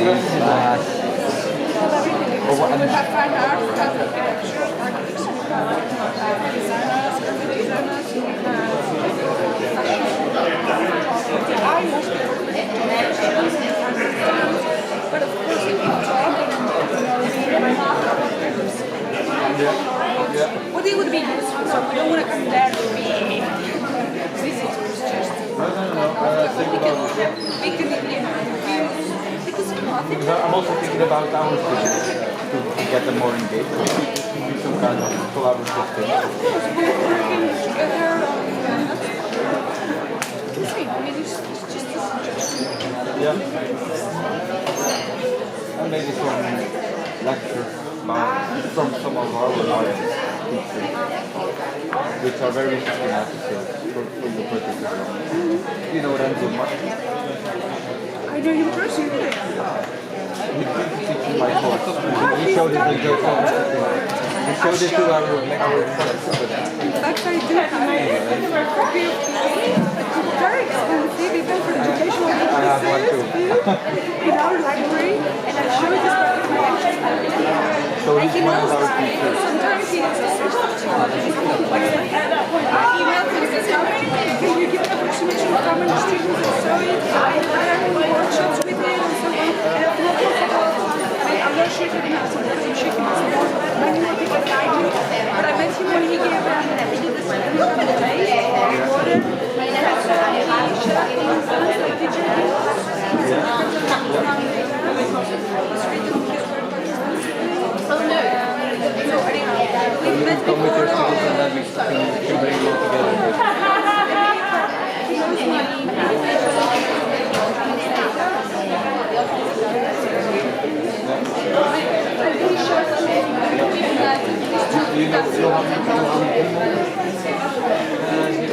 We have fine art, we have architecture, architects, we have designers, urban designers, we have fashion. The eye mostly work with generations and understands, but of course if you talk and what it would be useful, so we don't want to come there to be visitors just. We can because I'm also thinking about our students to get them more engaged. Do some kind of collaborative thing. yeah, of course, we're working together on this thing. I mean, it's just a suggestion. Yeah. And maybe some lectures from some of our artists, which are very interesting episodes for your project as well. You know Renzo much? I know him personally. He teaches my course. He showed it in Joe. He showed it to our lecturers. In fact, I do have a copy of it's very expensive, even for educational purposes, in our library, and I showed this to my lecturers. And he knows that sometimes he has a substitute. I email things as well. Can you give an approximation of how many students I saw it? I had workshops with him and so on. And of course, I'm not sure if he has some presentation many more people than I do. But I met him when he gave he did this water. Come with your students and then we can bring them together.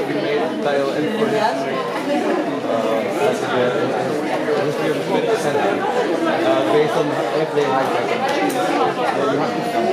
We made a tile in for history of the 20th century based on if they like that. You have to come.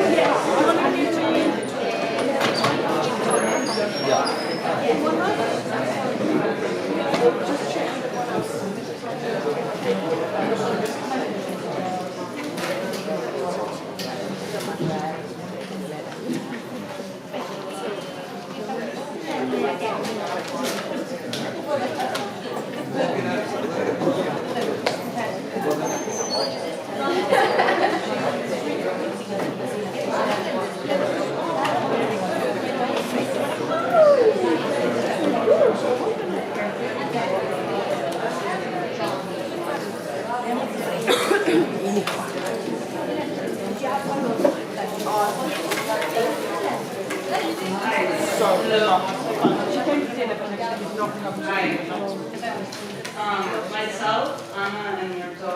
Myself, Anna, and Mirto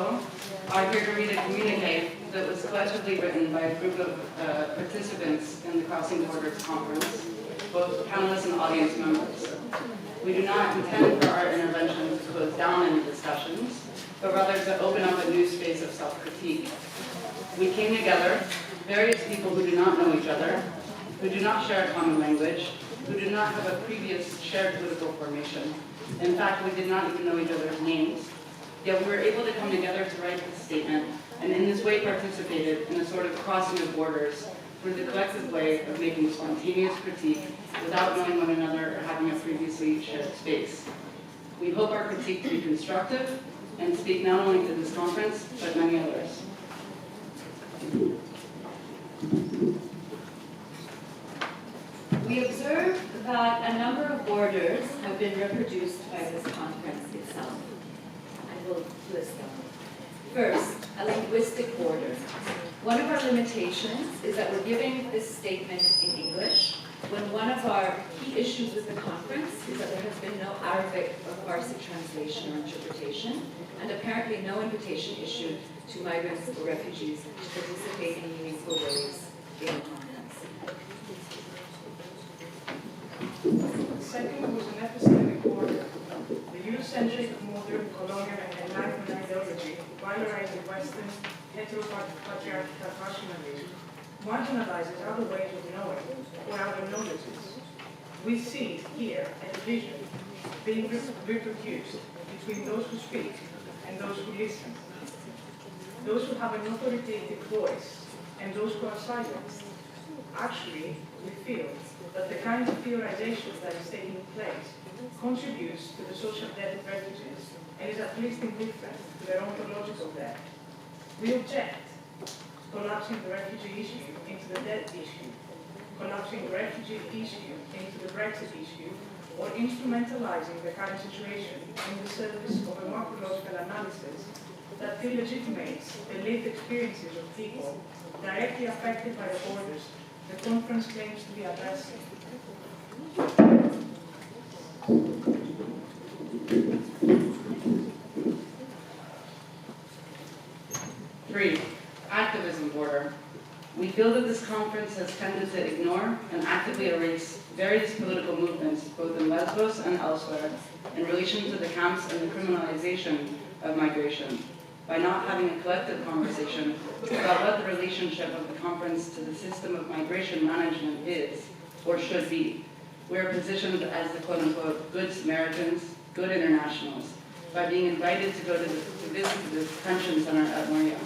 are here to read a communique that was collectively written by a group of participants in the Crossing Borders Conference, both panelists and audience members. We do not intend for our intervention to close down any discussions, but rather to open up a new space of self-critique. We came together, various people who do not know each other, who do not share a common language, who do not have a previous shared political formation. In fact, we did not even know each other's names. Yet we were able to come together to write this statement, and in this way participated in a sort of crossing of borders through the collective way of making spontaneous critique without knowing one another or having a previously shared space. We hope our critique to be constructive and speak not only to this conference, but many others. We observe that a number of borders have been reproduced by this conference itself. I will list them. First, a linguistic border. One of our limitations is that we're giving this statement in English when one of our key issues with the conference is that there has been no Arabic or Farsi translation or interpretation, and apparently no invitation issued to migrants or refugees to participate in meaningful ways in the conference. Second was an epistemic border. The Eurocentric, modern, colonial, and enlightenment ideology valorizing Western heteropatriarchal rationalism marginalizes other ways of knowing or other knowledges. We see here a division being reproduced between those who speak and those who listen. those who have an authoritative voice, and those who are silenced. Actually, we feel that the kind of theorization that is taking place contributes to the social debt of refugees and is at least indifferent to their ontological debt. We object to collapsing the refugee issue into the debt issue, collapsing the refugee issue into the Brexit issue, or instrumentalizing the current situation in the service of a macrological analysis that delegitimates the lived experiences of people directly affected by the borders the conference claims to be addressing. Three, activism border. We feel that this conference has tended to ignore and actively erase various political movements, both in Lesbos and elsewhere, in relation to the camps and the criminalization of migration, by not having a collective conversation about what the relationship of the conference to the system of migration management is, or should be. We are positioned as the quote-unquote good Samaritans, good internationals, by being invited to go to visit the detention center at Moria.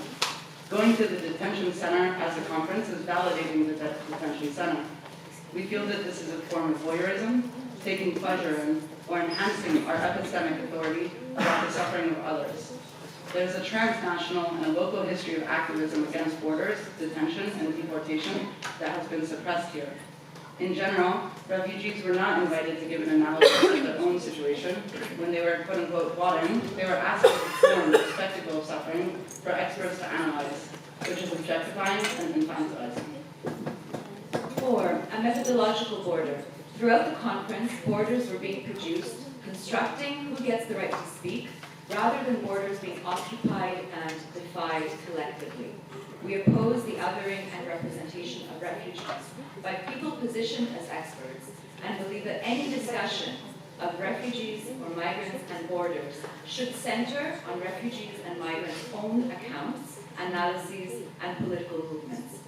Going to the detention center as a conference is validating the detention center. We feel that this is a form of voyeurism, taking pleasure in, or enhancing our epistemic authority about the suffering of others. There's a transnational and a local history of activism against borders, detention, and deportation that has been suppressed here. In general, refugees were not invited to give an analysis of their own situation. When they were quote-unquote brought in, they were asked to perform the spectacle of suffering for experts to analyze, which is objectifying and infantilizing. 4, a methodological border. Throughout the conference, borders were being produced, constructing who gets the right to speak, rather than borders being occupied and defied collectively. We oppose the othering and representation of refugees by people positioned as experts and believe that any discussion of refugees or migrants and borders should center on refugees and migrants' own accounts, analyses, and political movements.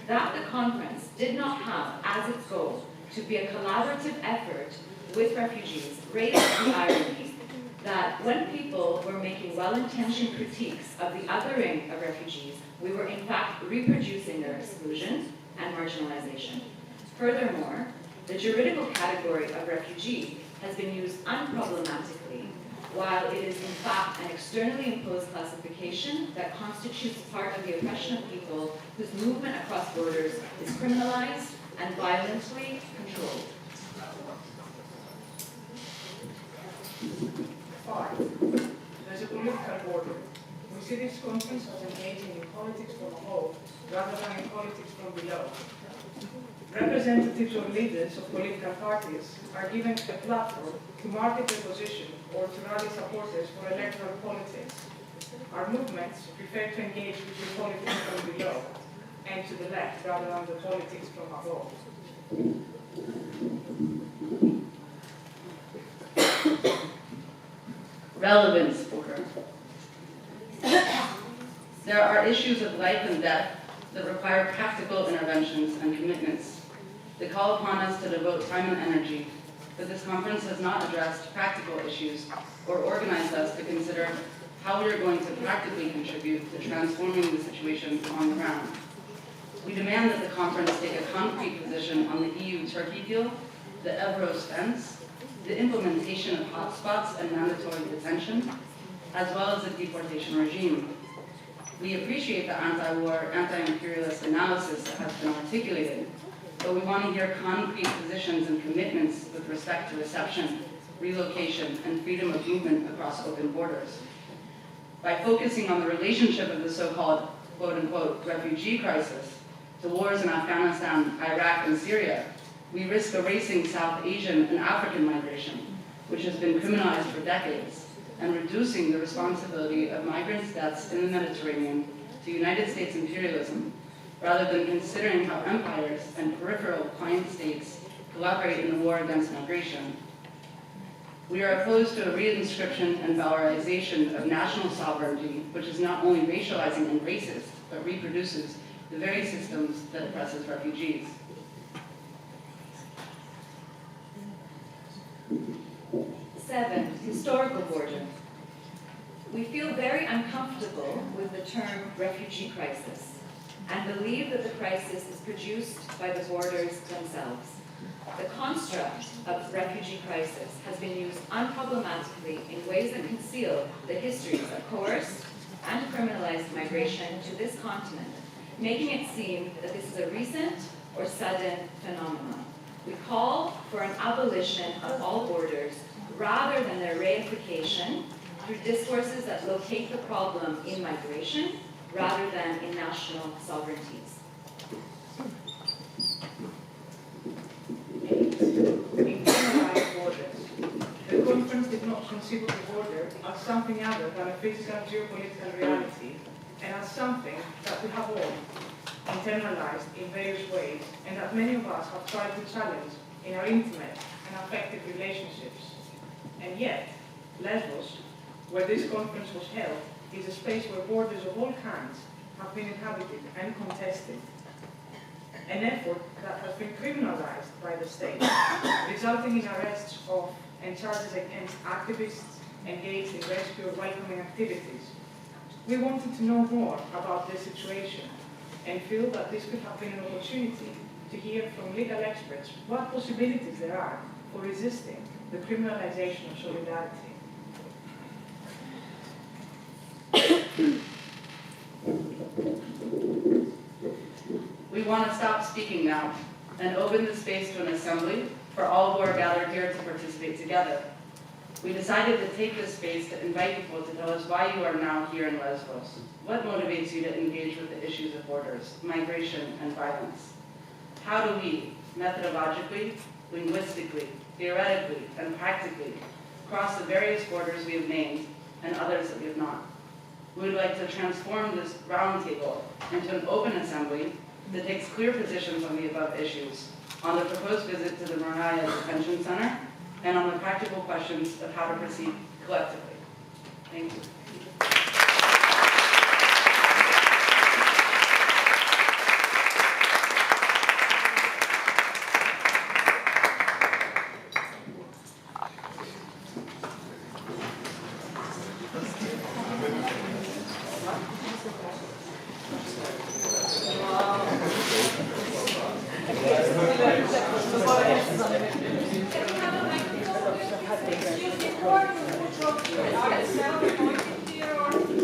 That the conference did not have as its goal to be a collaborative effort with refugees raises the irony that when people were making well-intentioned critiques of the othering of refugees, we were in fact reproducing their exclusion and marginalization. Furthermore, the juridical category of refugee has been used unproblematically, while it is in fact an externally imposed classification that constitutes part of the oppression of people whose movement across borders is criminalized and violently controlled. 5. There's a political border. We see this conference as engaging in politics from above rather than in politics from below. Representatives or leaders of political parties are given a platform to market their position or to rally supporters for electoral politics. Our movements prefer to engage with the politics from below and to the left rather than the politics from above. Relevance border. There are issues of life and death that require practical interventions and commitments. They call upon us to devote time and energy, but this conference has not addressed practical issues or organized us to consider how we are going to practically contribute to transforming the situation on the ground. We demand that the conference take a concrete position on the EU-Turkey deal, the Evros fence, the implementation of hotspots and mandatory detention, as well as the deportation regime. We appreciate the anti-war, anti-imperialist analysis that has been articulated, but we want to hear concrete positions and commitments with respect to reception, relocation, and freedom of movement across open borders. By focusing on the relationship of the so-called quote-unquote refugee crisis to wars in Afghanistan, Iraq, and Syria, we risk erasing South Asian and African migration, which has been criminalized for decades, and reducing the responsibility of migrants' deaths in the Mediterranean to United States imperialism, rather than considering how empires and peripheral client states collaborate in the war against migration. We are opposed to a reinscription and valorization of national sovereignty, which is not only racializing and racist, but reproduces the very systems that oppresses refugees. Seven, historical border. We feel very uncomfortable with the term refugee crisis and believe that the crisis is produced by the borders themselves. The construct of refugee crisis has been used unproblematically in ways that conceal the histories of coerced and criminalized migration to this continent, making it seem that this is a recent or sudden phenomenon. We call for an abolition of all borders rather than their reification through discourses that locate the problem in migration rather than in national sovereignties. 8. Internalized borders. The conference did not conceive of the border as something other than a physical geopolitical reality and as something that we have all internalized in various ways and that many of us have tried to challenge in our intimate and affective relationships. And yet, Lesbos, where this conference was held, is a space where borders of all kinds have been inhabited and contested. An effort that has been criminalized by the state, resulting in arrests of and charges against activists engaged in rescue or welcoming activities. We wanted to know more about this situation and feel that this could have been an opportunity to hear from legal experts what possibilities there are for resisting the criminalization of solidarity. We want to stop speaking now and open the space to an assembly for all who are gathered here to participate together. We decided to take this space to invite people to tell us why you are now here in Lesbos. What motivates you to engage with the issues of borders, migration, and violence? How do we, methodologically, linguistically, theoretically, and practically, cross the various borders we have named and others that we have not? We would like to transform this roundtable into an open assembly that takes clear positions on the above issues, on the proposed visit to the Mariah Detention Center, and on the practical questions of how to proceed collectively. Thank you.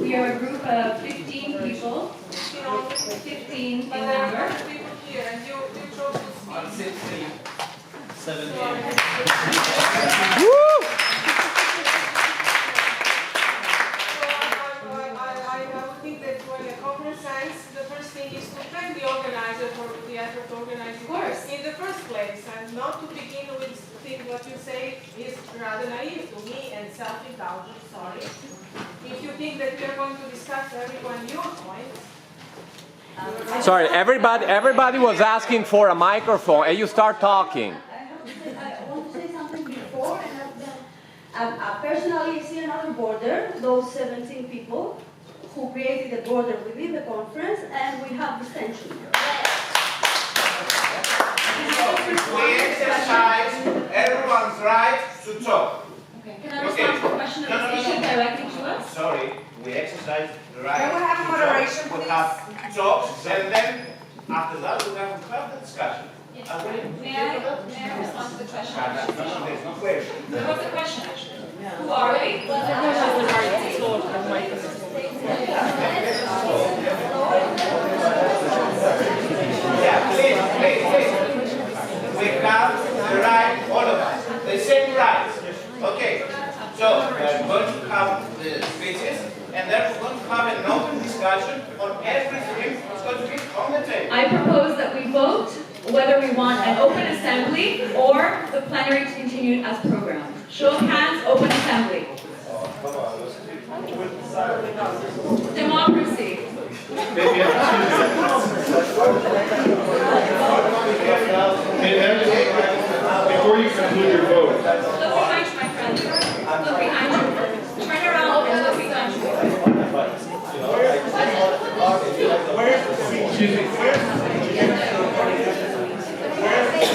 We are a group of 15 people, 15 in number. I'm 16. 17. I think that when a conference ends, the first thing is to thank the organizer for the effort to organize it in the first place, and not to begin with think what you say is rather naive to me and self-indulgent, sorry. If you think that we are going to discuss everyone your points. Sorry, everybody was asking for a microphone, and you start talking. I want to say something before, and I personally see another border, those 17 people who created a border within the conference, and we have this tension. We exercise everyone's right to talk. Okay. Can I respond to the question that was issued directly to us? Sorry, we exercise the right Can we have to moderation, talk. We please? have talks, and then after that we have the discussion. May I respond to the question? There's no question. There was a question actually. Who are we? Yeah, please. We have the right, all of us, the same rights. Okay, so we are going to have the speeches, and then we're going to have an open discussion on everything that's going to be on the table. I propose that we vote whether we want an open assembly or the plenary to continue as programmed. Show of hands, open assembly. Democracy. Before you conclude your vote, Look behind you, my friend. Look behind you. Turn around and look behind you.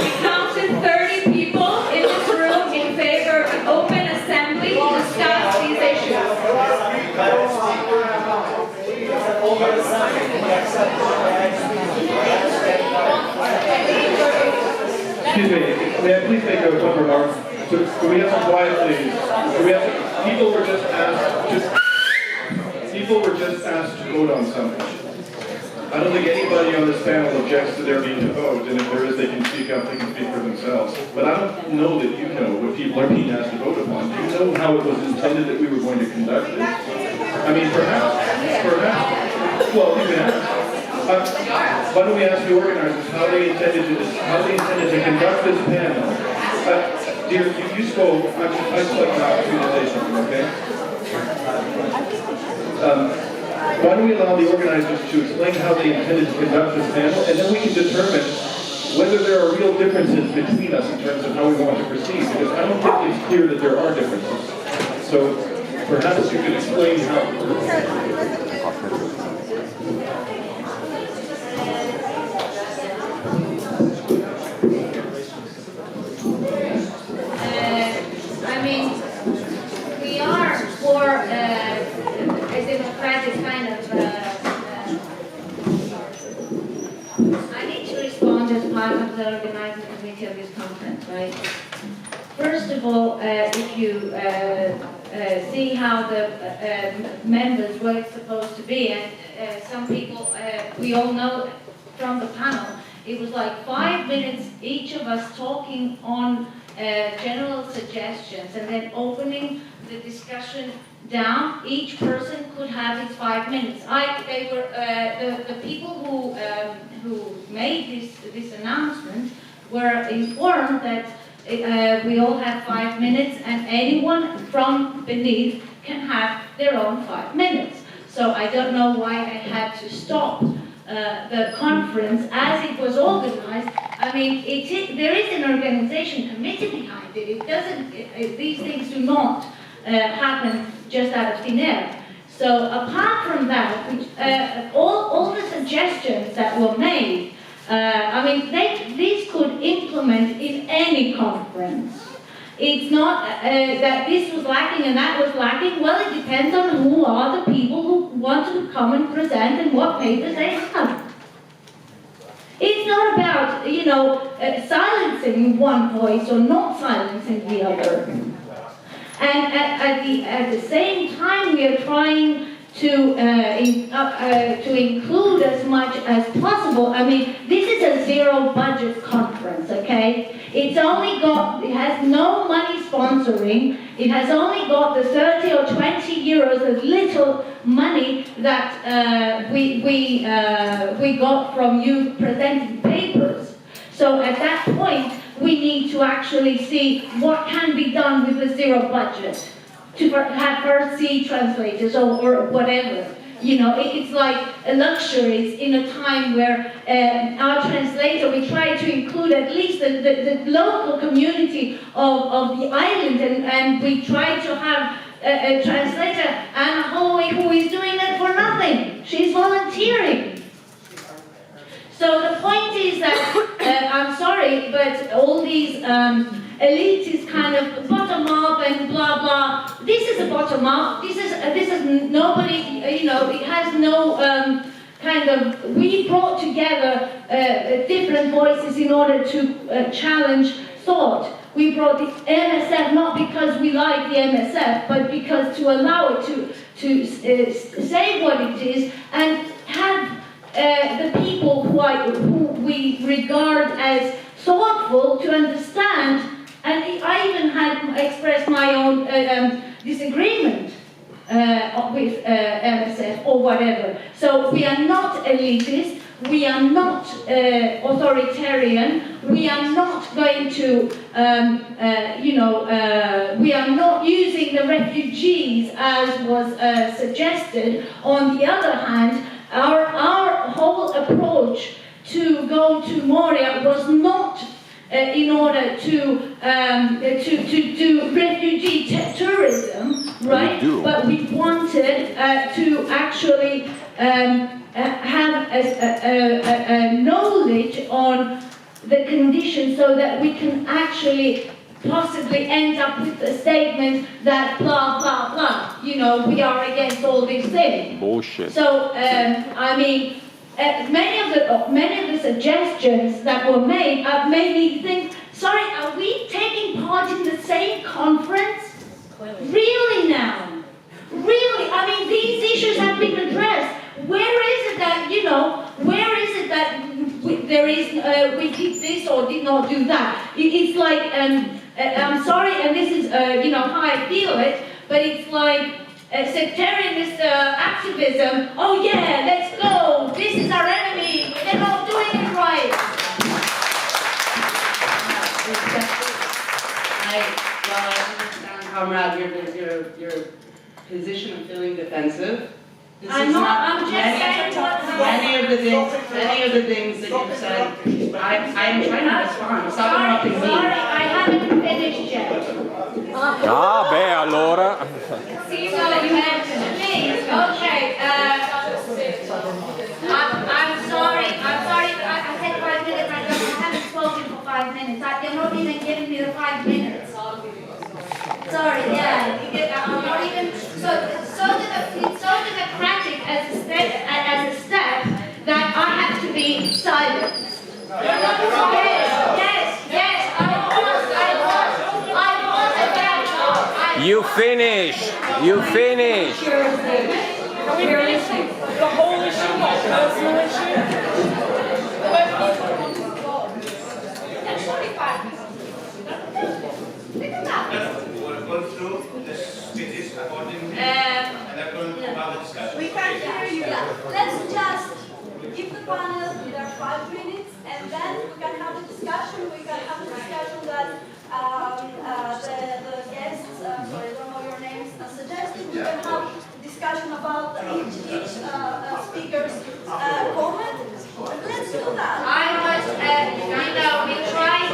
We counted 30 people in this room in favor of an open assembly to discuss these issues. Excuse me, may I please make a quick remark? So we have some quiet, please. People were just asked to vote on something. I don't think anybody on this panel objects to there being a vote, and if there is, they can speak up, they can speak for themselves. But I don't know that you know what people are being asked to vote upon. Do you know how it was intended that we were going to conduct this? I mean, perhaps, well, you can ask. Why don't we ask the organizers how they intended to conduct this panel? Dear, you spoke. I just like an opportunity to say something, okay? Why don't we allow the organizers to explain how they intended to conduct this panel, and then we can determine whether there are real differences between us in terms of how we want to proceed, because I don't think it's clear that there are differences. So perhaps you can explain how. I mean, we are for a democratic kind of. I need to respond as part of the organizing committee of this conference, right? First of all, if you see how the members were supposed to be, and some people, we all know from the panel, it was like 5 minutes each of us talking on general suggestions and then opening the discussion down. Each person could have his 5 minutes. They were the people who made this announcement were informed that we all have 5 minutes, and anyone from beneath can have their own 5 minutes. So I don't know why I had to stop the conference as it was organized. I mean, there is an organization committee behind it. It doesn't. These things do not happen just out of thin air. So apart from that, all the suggestions that were made, I mean, these could implement in any conference. It's not that this was lacking and that was lacking. Well, it depends on who are the people who want to come and present and what papers they have. It's not about, silencing one voice or not silencing the other. And at the same time, we are trying to include as much as possible. I mean, this is a zero budget conference, okay? It has no money sponsoring. It has only got the 30 or 20 euros of little money that we got from you presenting papers. So at that point, we need to actually see what can be done with the zero budget to have first see translators or whatever. It's like a luxuries in a time where our translator, we try to include at least the local community of the island, and we try to have a translator, Anna Holloway, who is doing it for nothing. She's volunteering. So the point is that, I'm sorry, but all these elitist kind of bottom up and blah blah. This is a bottom up. This is nobody. It has no kind of. We brought together different voices in order to challenge thought. We brought the MSF not because we like the MSF, but because to allow it to say what it is and have the people who we regard as thoughtful to understand. And I even had expressed my own disagreement with MSF or whatever. So we are not elitist, we are not authoritarian, we are not going to, we are not using the refugees as was suggested. On the other hand, our whole approach to go to Moria was not in order to do refugee tourism, right? But we wanted to actually have a knowledge on the conditions so that we can actually possibly end up with a statement that blah, blah, blah. You know, we are against all these things. Bullshit. So, I mean, many of the suggestions that were made made me think, sorry, are we taking part in the same conference? Really now? Really? I mean, these issues have been addressed. Where is it that, you know, where is it that we did this or did not do that? It's like, I'm sorry, and this is, you know, how I feel it, but it's like sectarianist activism. Oh yeah, let's go. This is our enemy. They're not doing it right. I understand, comrade, your position of feeling defensive. This I'm is not, I'm just saying what many of the things that you've said, I'm trying to respond. Stop interrupting me. Sorry, I haven't finished yet. Ah, beh, allora. Please, okay, I'm sorry, I said 5 minutes, I haven't spoken for 5 minutes, you're not even giving me the 5 minutes. Sorry, yeah, I'm not even, it's so democratic as a step that I have to be silent. Yes, I was. You finish. You finish. Are we finishing the whole issue, not personal issue? We're going through the speeches accordingly, and they're going to have a discussion. We can hear you. Yeah. Let's just give the panel their 5 minutes, and then we can have a discussion. We can have a discussion that the guests, sorry, I don't know your names, suggested. We can have a discussion about each speaker's comment. Let's do that. I was, you know, we tried.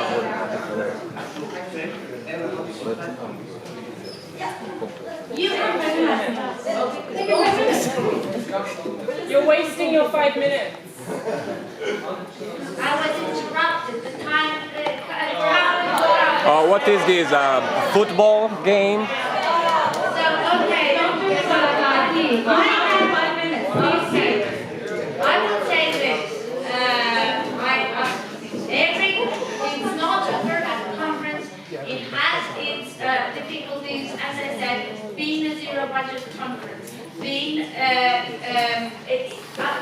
You're wasting your 5 minutes. I was interrupted. The time. What is this? Football game? So, okay, don't do this on a I have 5 minutes. I will say this. It's not a perfect conference. It has its difficulties, as I said, being a zero budget conference, being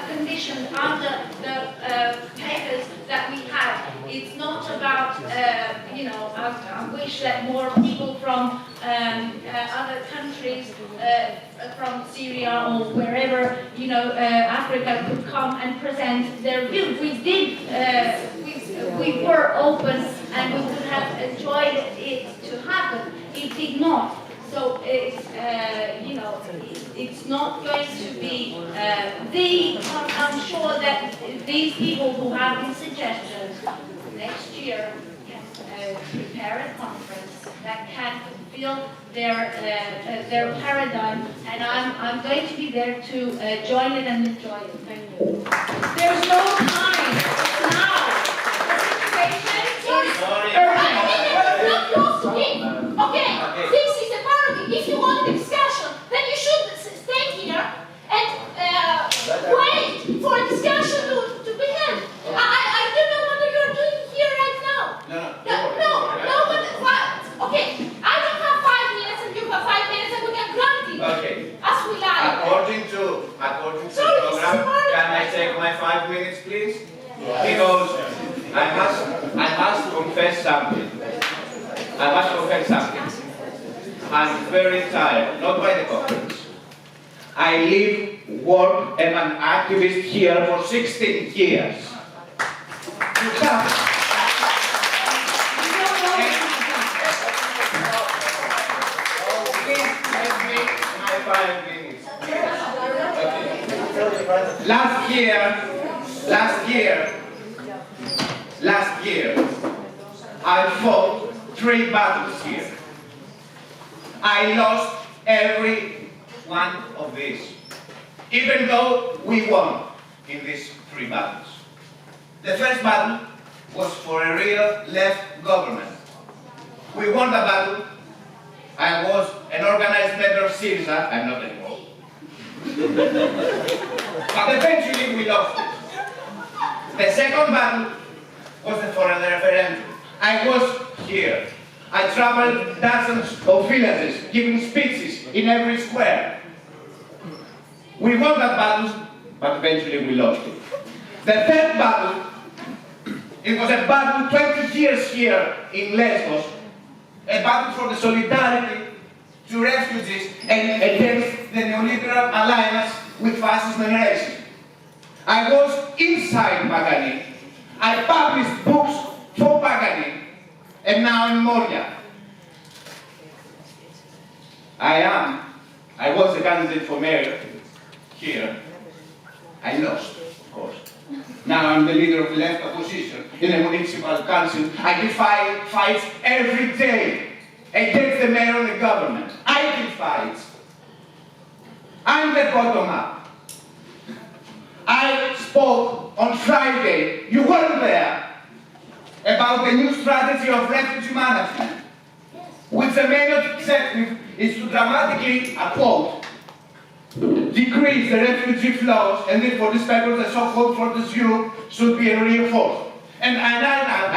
conditioned under the papers that we have. It's not about, you know, I wish that more people from other countries, from Syria or wherever, you know, Africa could come and present their view. We were open and we would have enjoyed it to happen. It did not. So it's, you know, it's not going to be I'm sure that these people who have these suggestions next year can prepare a conference that can fulfill their paradigm, and I'm going to be there to join it and enjoy it. Thank you. There's no time. It's now. The situation is urgent. Not close to me. Okay, this is a parody. If you want the discussion, then you should stay here and wait for a discussion to be held. I don't know what you're doing here right now. No, but okay, I don't have 5 minutes and you have 5 minutes and we can grant it. Okay. As we like. According to the program, can I take my 5 minutes, please? Because I must confess something. I'm very tired, not by the conference. I live, work, and I'm an activist here for 16 years. Please let me my 5 minutes. Okay. Last year, I fought 3 battles here. I lost every one of these, even though we won in these 3 battles. The first battle was for a real left government. We won the battle. I was an organized member of Syriza. I'm not anymore. But eventually we lost it. The second battle was the foreign referendum. I was here. I traveled dozens of villages, giving speeches in every square. We won that battle, but eventually we lost it. The third battle, it was a battle 20 years here in Lesbos, a battle for the solidarity to refugees and against the neoliberal alliance with fascism and racism. I was inside Pagani. I published books for Pagani, and now in Moria. I was a candidate for mayor here. I lost, of course. Now I'm the leader of the left opposition in the municipal council. I defy fights every day against the mayor and the government. I give fights. I'm the bottom up. I spoke on Friday, you weren't there, about the new strategy of refugee management, which the main objective is to dramatically, I quote, decrease the refugee flows, and therefore this purpose the so-called Fortress Europe should be reinforced. And I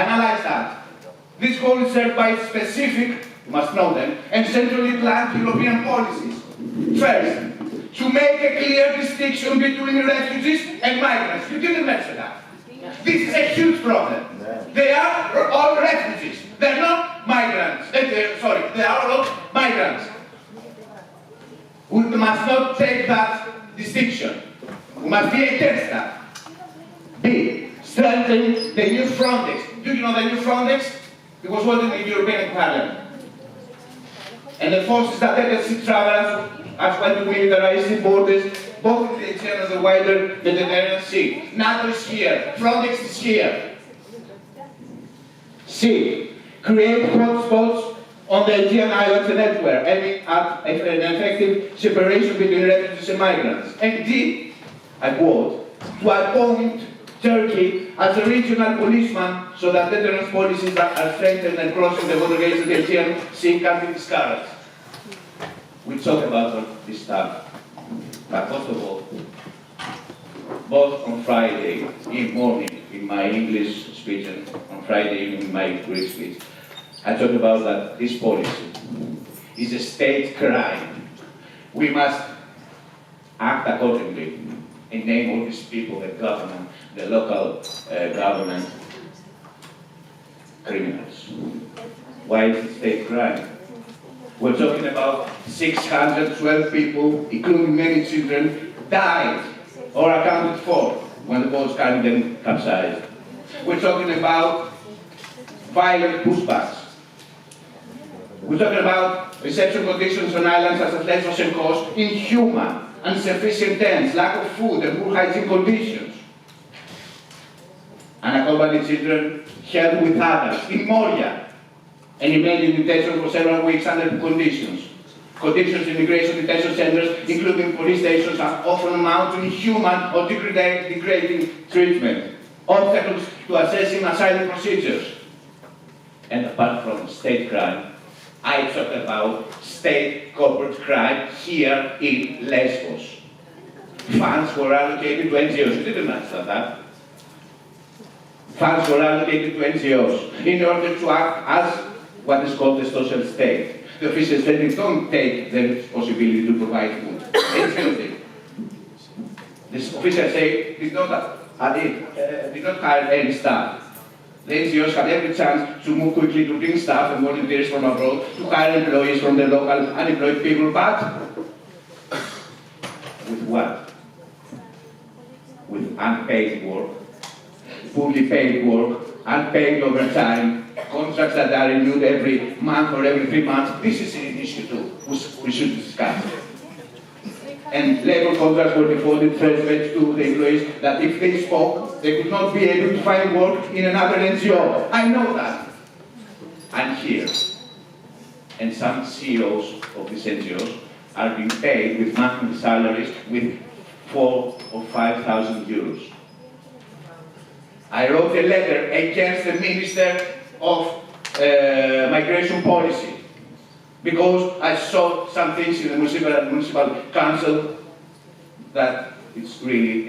analyze that. This goal is served by specific, you must know them, and centrally planned European policies. First, to make a clear distinction between refugees and migrants. You didn't mention that. This is a huge problem. They are all refugees. They're not migrants. They are all migrants. We must not take that distinction. We must be against that. B, strengthen the new Frontex. Do you know the new Frontex? It was voted in the European Parliament. And the forces that let us see travelers as well to militarize the borders, both in the Aegean and the wider Mediterranean Sea. NATO is here. Frontex is here. C, create hotspots on the Aegean Islands and elsewhere, aiming at an effective separation between refugees and migrants. And D, I quote, to appoint Turkey as a regional policeman so that deterrence policies that are strengthened and crossing the border gates of the Aegean Sea can be discouraged. We talk about all this stuff, but first of all, both on Friday morning in my English speech and on Friday evening in my Greek speech, I talked about that this policy is a state crime. We must act accordingly and name all these people, the government, the local government, criminals. Why is it state crime? We're talking about 612 people, including many children, died or accounted for when the boats carrying them capsized. We're talking about violent pushbacks. We're talking about reception conditions on islands such as Lesbos and Kos, inhuman, insufficient tents, lack of food, and poor hygiene conditions. Unaccompanied children held with adults in Moria and remained in detention for several weeks under conditions. Conditions in immigration detention centers, including police stations, are often amount to inhuman or degrading treatment, obstacles to assessing asylum procedures. And apart from state crime, I talked about state corporate crime here in Lesbos. Funds were allocated to NGOs. You didn't understand that. Funds were allocated to NGOs in order to act as what is called the social state. The official state don't take the responsibility to provide food. NGOs did. This official state did not hire any staff. The NGOs had every chance to move quickly to bring staff and volunteers from abroad, to hire employees from the local unemployed people, but with what? With unpaid work, poorly paid work, unpaid overtime, contracts that are renewed every month or every 3 months. This is an issue too, which we should discuss. And labor contracts were defaulted threats to the employees that if they spoke, they could not be able to find work in another NGO. I know that. I'm here. And some CEOs of these NGOs are being paid with monthly salaries with 4,000 or 5,000 euros. I wrote a letter against the Minister of migration policy, because I saw some things in the municipal council that it's really